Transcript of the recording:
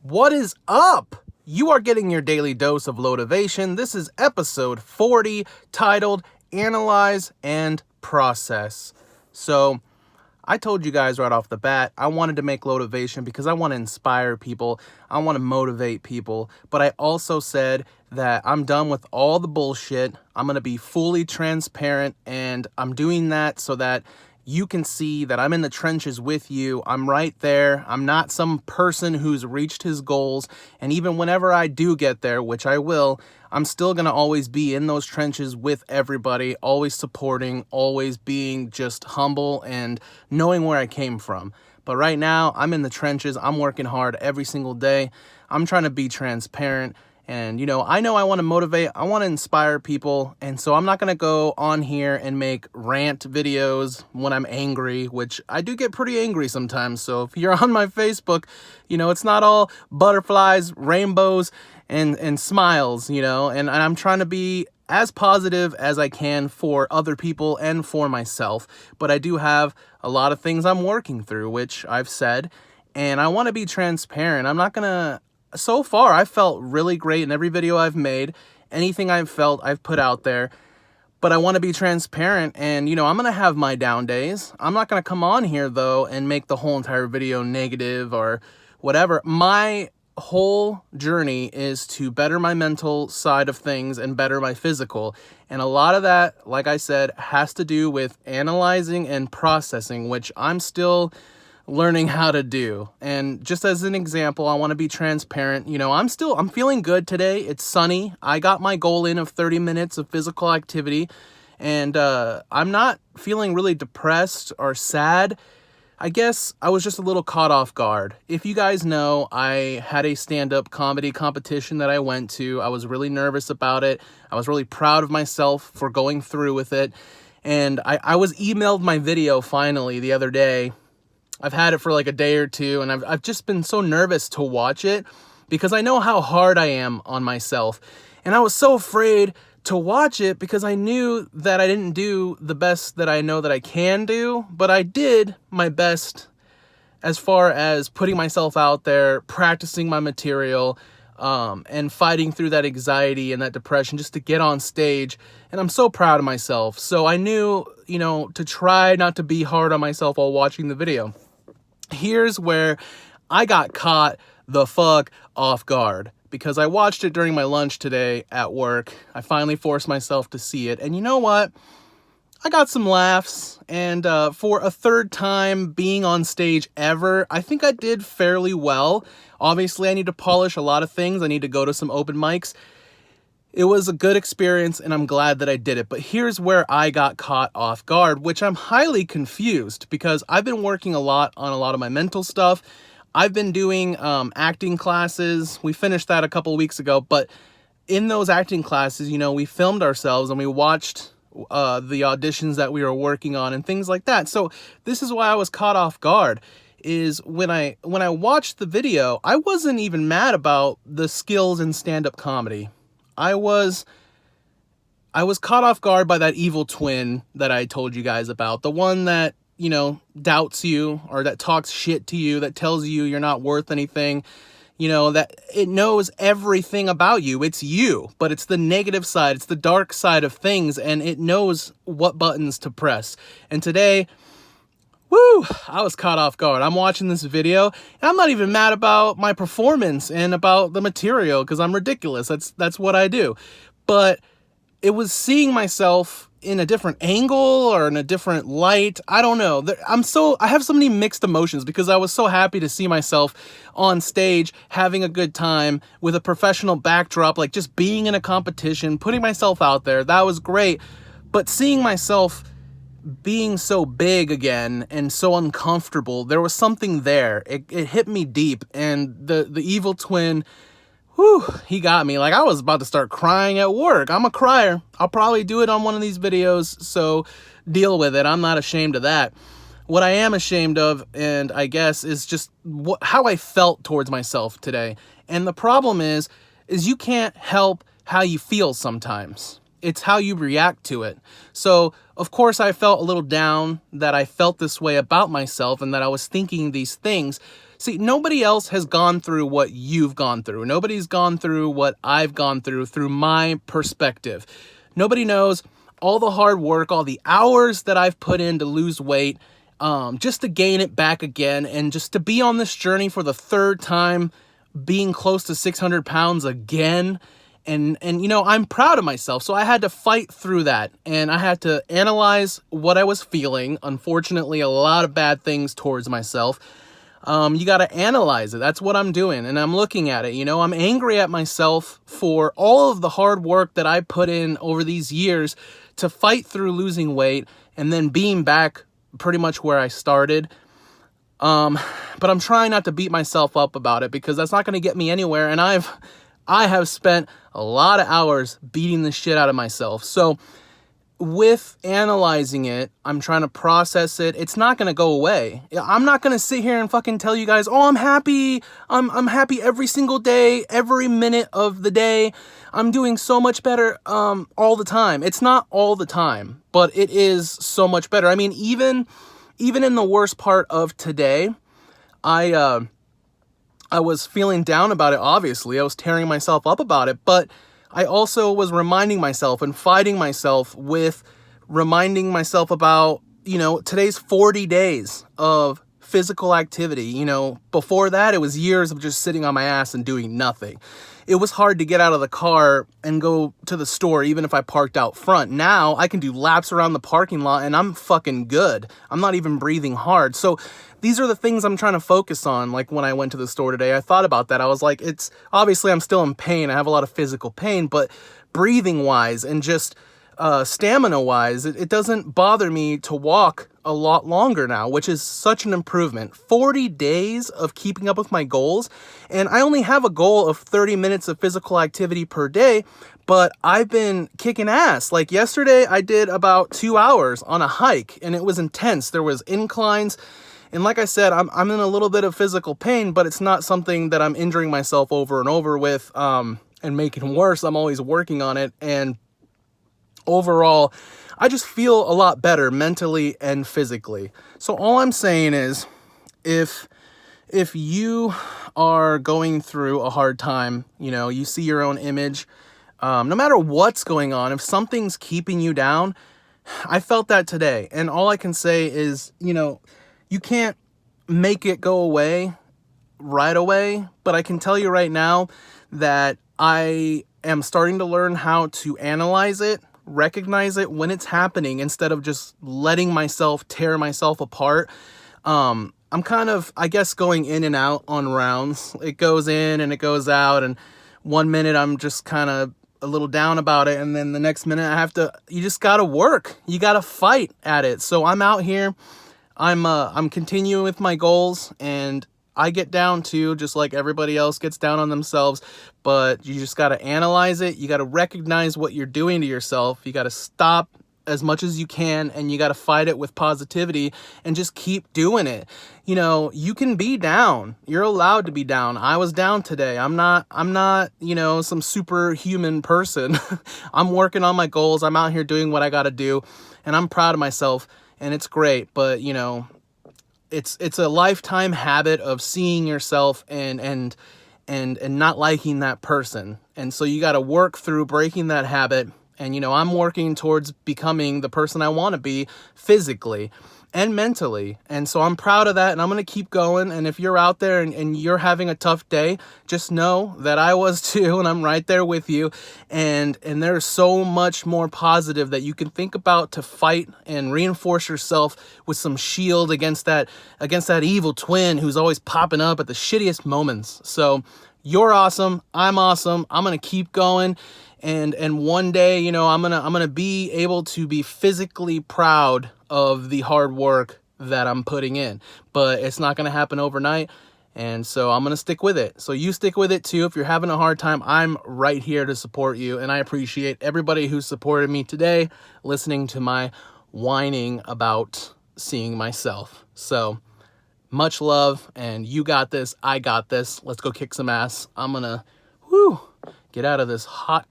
What is up? You are getting your daily dose of LoweTivation. This is episode 40, titled Analyze and Process. So, I told you guys right off the bat, I wanted to make LoweTivation because I want to inspire people. I want to motivate people. But I also said that I'm done with all the bullshit. I'm going to be fully transparent, and I'm doing that so that you can see that I'm in the trenches with you. I'm right there. I'm not some person who's reached his goals. And even whenever I do get there, which I will, I'm still going to always be in those trenches with everybody, always supporting, always being just humble and knowing where I came from. But right now, I'm in the trenches. I'm working hard every single day. I'm trying to be transparent. And, I know I want to motivate, I want to inspire people. And so I'm not going to go on here and make rant videos when I'm angry, which I do get pretty angry sometimes. So if you're on my Facebook, it's not all butterflies, rainbows, and smiles, and I'm trying to be as positive as I can for other people and for myself. But I do have a lot of things I'm working through, which I've said, and I want to be transparent. I'm not going to... So far, I felt really great in every video I've made. Anything I've felt, I've put out there. But I want to be transparent, and, I'm going to have my down days. I'm not going to come on here, though, and make the whole entire video negative or whatever. My whole journey is to better my mental side of things and better my physical. And a lot of that, like I said, has to do with analyzing and processing, which I'm still learning how to do. And just as an example, I want to be transparent. I'm feeling good today. It's sunny. I got my goal in of 30 minutes of physical activity, and I'm not feeling really depressed or sad. I guess I was just a little caught off guard. If you guys know, I had a stand-up comedy competition that I went to. I was really nervous about it. I was really proud of myself for going through with it. And I was emailed my video finally the other day. I've had it for like a day or two, and I've just been so nervous to watch it because I know how hard I am on myself. And I was so afraid to watch it because I knew that I didn't do the best that I know that I can do, but I did my best as far as putting myself out there, practicing my material, and fighting through that anxiety and that depression just to get on stage. And I'm so proud of myself. So I knew, to try not to be hard on myself while watching the video. Here's where I got caught the fuck off guard because I watched it during my lunch today at work. I finally forced myself to see it. And you know what? I got some laughs. And for a third time being on stage ever, I think I did fairly well. Obviously, I need to polish a lot of things. I need to go to some open mics. It was a good experience, and I'm glad that I did it. But here's where I got caught off guard, which I'm highly confused because I've been working a lot on a lot of my mental stuff. I've been doing acting classes. We finished that a couple weeks ago. But in those acting classes, we filmed ourselves and we watched the auditions that we were working on and things like that. So this is why I was caught off guard. Is when I watched the video, I wasn't even mad about the skills in stand-up comedy. I was caught off guard by that evil twin that I told you guys about. The one that, doubts you or that talks shit to you, that tells you you're not worth anything, that it knows everything about you. It's you, but it's the negative side. It's the dark side of things, and it knows what buttons to press. And today, I was caught off guard. I'm watching this video, and I'm not even mad about my performance and about the material because I'm ridiculous. That's what I do. But it was seeing myself in a different angle or in a different light. I don't know. I have so many mixed emotions because I was so happy to see myself on stage having a good time with a professional backdrop, like just being in a competition, putting myself out there. That was great. But seeing myself being so big again and so uncomfortable, there was something there. It hit me deep, and the evil twin, he got me. Like, I was about to start crying at work. I'm a crier. I'll probably do it on one of these videos, so deal with it. I'm not ashamed of that. What I am ashamed of, and I guess, is just how I felt towards myself today. And the problem is you can't help how you feel sometimes. It's how you react to it. So, of course, I felt a little down that I felt this way about myself and that I was thinking these things. See, nobody else has gone through what you've gone through. Nobody's gone through what I've gone through my perspective. Nobody knows all the hard work, all the hours that I've put in to lose weight, just to gain it back again, and just to be on this journey for the third time, being close to 600 pounds again. And I'm proud of myself. So I had to fight through that, and I had to analyze what I was feeling. Unfortunately, a lot of bad things towards myself. You got to analyze it. That's what I'm doing. And I'm looking at it. I'm angry at myself for all of the hard work that I put in over these years to fight through losing weight and then being back pretty much where I started. But I'm trying not to beat myself up about it, because that's not going to get me anywhere. And I have spent a lot of hours beating the shit out of myself. So with analyzing it, I'm trying to process it. It's not going to go away. I'm not going to sit here and fucking tell you guys, oh, I'm happy. I'm happy every single day, every minute of the day. I'm doing so much better all the time. It's not all the time, but it is so much better. I mean, even in the worst part of today, I was feeling down about it, obviously. I was tearing myself up about it, but I also was reminding myself and fighting myself with reminding myself about, today's 40 days of physical activity. Before that, it was years of just sitting on my ass and doing nothing. It was hard to get out of the car and go to the store, even if I parked out front. Now I can do laps around the parking lot and I'm fucking good. I'm not even breathing hard. So these are the things I'm trying to focus on. Like when I went to the store today, I thought about that. I was like, it's obviously I'm still in pain. I have a lot of physical pain, but breathing wise and just stamina wise, it doesn't bother me to walk a lot longer now, which is such an improvement. 40 days of keeping up with my goals. And I only have a goal of 30 minutes of physical activity per day, but I've been kicking ass. Like yesterday, I did about 2 hours on a hike, and it was intense. There was inclines. And like I said, I'm in a little bit of physical pain, but it's not something that I'm injuring myself over and over with and making worse. I'm always working on it. And overall, I just feel a lot better mentally and physically. So all I'm saying is, if you are going through a hard time, you see your own image, no matter what's going on, if something's keeping you down, I felt that today. And all I can say is, you can't make it go away right away, but I can tell you right now that I am starting to learn how to analyze it, recognize it when it's happening, instead of just letting myself tear myself apart. I'm kind of, I guess, going in and out on rounds. It goes in and it goes out, and 1 minute I'm just kind of a little down about it, and then the next minute you just gotta work. You gotta fight at it. So I'm out here. I'm continuing with my goals, and I get down too, just like everybody else gets down on themselves, but you just got to analyze it. You got to recognize what you're doing to yourself. You got to stop as much as you can, and you got to fight it with positivity and just keep doing it. You can be down. You're allowed to be down. I was down today. I'm not, some superhuman person. I'm working on my goals. I'm out here doing what I got to do, and I'm proud of myself. And it's great, but it's a lifetime habit of seeing yourself and not liking that person. And so you got to work through breaking that habit. And I'm working towards becoming the person I want to be physically and mentally. And so I'm proud of that, and I'm going to keep going. And if you're out there and you're having a tough day, just know that I was too, and I'm right there with you. And there's so much more positive that you can think about to fight and reinforce yourself with some shield against that evil twin who's always popping up at the shittiest moments. So you're awesome. I'm awesome. I'm going to keep going. And one day, I'm gonna be able to be physically proud of the hard work that I'm putting in. But it's not gonna happen overnight, and so I'm gonna stick with it. So you stick with it too. If you're having a hard time, I'm right here to support you, and I appreciate everybody who supported me today, listening to my whining about seeing myself. So much love, and you got this. I got this. Let's go kick some ass. I'm gonna get out of this hot